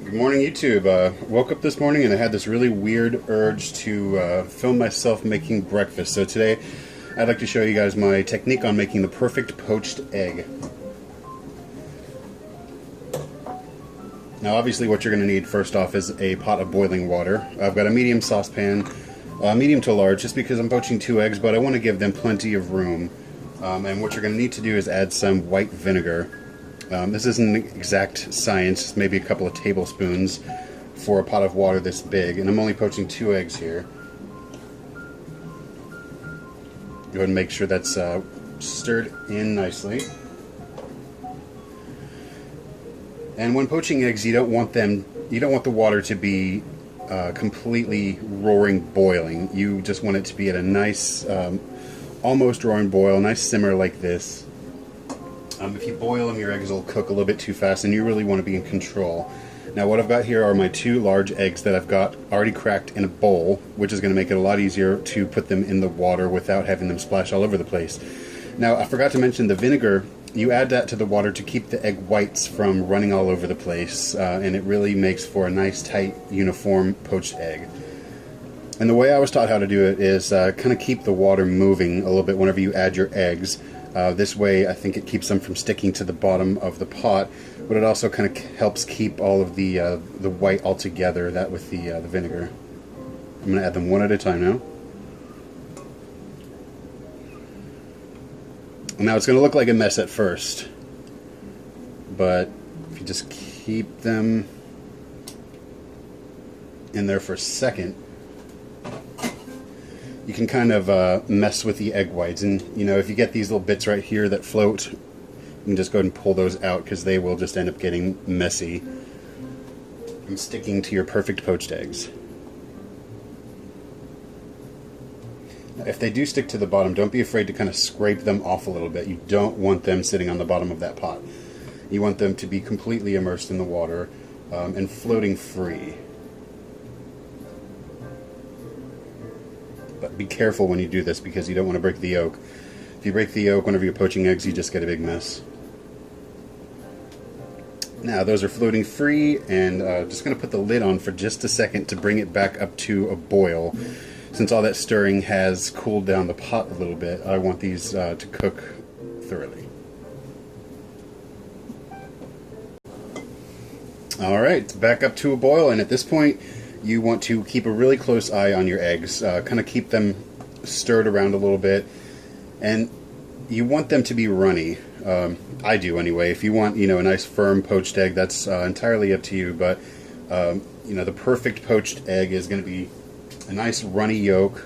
Good morning, YouTube. Woke up this morning and I had this really weird urge to film myself making breakfast. So today I'd like to show you guys my technique on making the perfect poached egg. Now obviously what you're going to need first off is a pot of boiling water. I've got a medium saucepan, medium to large, just because I'm poaching 2 eggs, but I want to give them plenty of room. And what you're going to need to do is add some white vinegar. This isn't exact science, maybe a couple of tablespoons for a pot of water this big, and I'm only poaching 2 eggs here. Go ahead and make sure that's stirred in nicely. And when poaching eggs, you don't want the water to be completely roaring boiling. You just want it to be at a nice, almost roaring boil, nice simmer like this. If you boil them, your eggs will cook a little bit too fast, and you really want to be in control. Now what I've got here are my 2 large eggs that I've got already cracked in a bowl, which is going to make it a lot easier to put them in the water without having them splash all over the place. Now I forgot to mention the vinegar. You add that to the water to keep the egg whites from running all over the place, and it really makes for a nice, tight, uniform poached egg. And the way I was taught how to do it is kind of keep the water moving a little bit whenever you add your eggs. This way I think it keeps them from sticking to the bottom of the pot, but it also kind of helps keep all of the white all together, that with the vinegar. I'm going to add them one at a time now. Now it's going to look like a mess at first, but if you just keep them in there for a second, you can kind of mess with the egg whites. And you know, if you get these little bits right here that float, you can just go ahead and pull those out, because they will just end up getting messy and sticking to your perfect poached eggs. Now, if they do stick to the bottom, don't be afraid to kind of scrape them off a little bit. You don't want them sitting on the bottom of that pot. You want them to be completely immersed in the water and floating free. But be careful when you do this, because you don't want to break the yolk. If you break the yolk whenever you're poaching eggs, you just get a big mess. Now those are floating free, and just going to put the lid on for just a second to bring it back up to a boil. Since all that stirring has cooled down the pot a little bit, I want these to cook thoroughly. Alright, back up to a boil, and at this point you want to keep a really close eye on your eggs, kind of keep them stirred around a little bit, and you want them to be runny. I do anyway. If you want, a nice firm poached egg, that's entirely up to you, but the perfect poached egg is going to be a nice runny yolk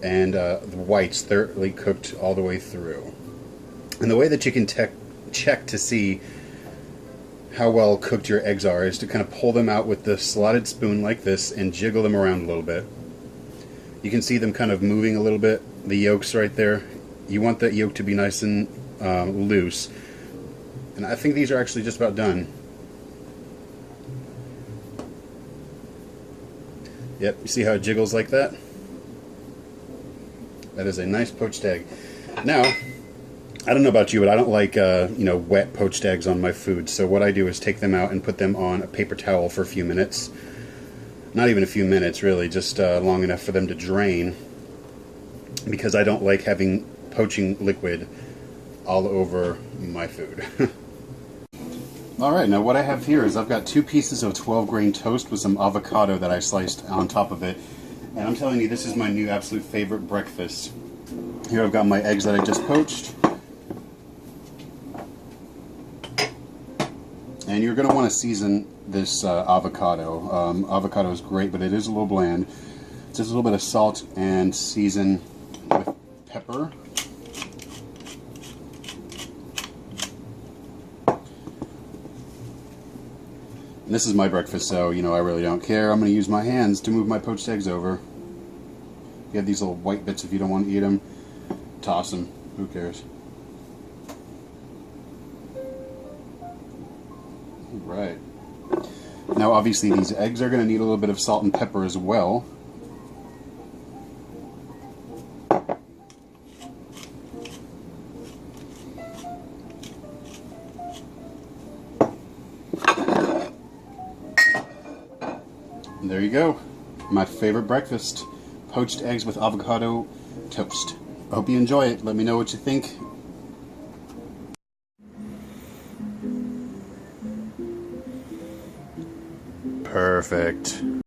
and the whites thoroughly cooked all the way through. And the way that you can check to see how well cooked your eggs are is to kind of pull them out with the slotted spoon like this and jiggle them around a little bit. You can see them kind of moving a little bit, the yolks right there. You want that yolk to be nice and loose. And I think these are actually just about done. Yep, you see how it jiggles like that? That is a nice poached egg. Now, I don't know about you, but I don't like wet poached eggs on my food. So what I do is take them out and put them on a paper towel for a few minutes. Not even a few minutes, really, just long enough for them to drain. Because I don't like having poaching liquid all over my food. Alright, now what I have here is I've got 2 pieces of 12-grain toast with some avocado that I sliced on top of it. And I'm telling you, this is my new absolute favorite breakfast. Here I've got my eggs that I just poached. And you're going to want to season this avocado. Avocado is great, but it is a little bland. Just a little bit of salt and season with pepper. And this is my breakfast, so I really don't care. I'm going to use my hands to move my poached eggs over. You have these little white bits. If you don't want to eat them, toss them. Who cares? Right. Now obviously these eggs are going to need a little bit of salt and pepper as well. There you go. My favorite breakfast. Poached eggs with avocado toast. I hope you enjoy it. Let me know what you think. Perfect.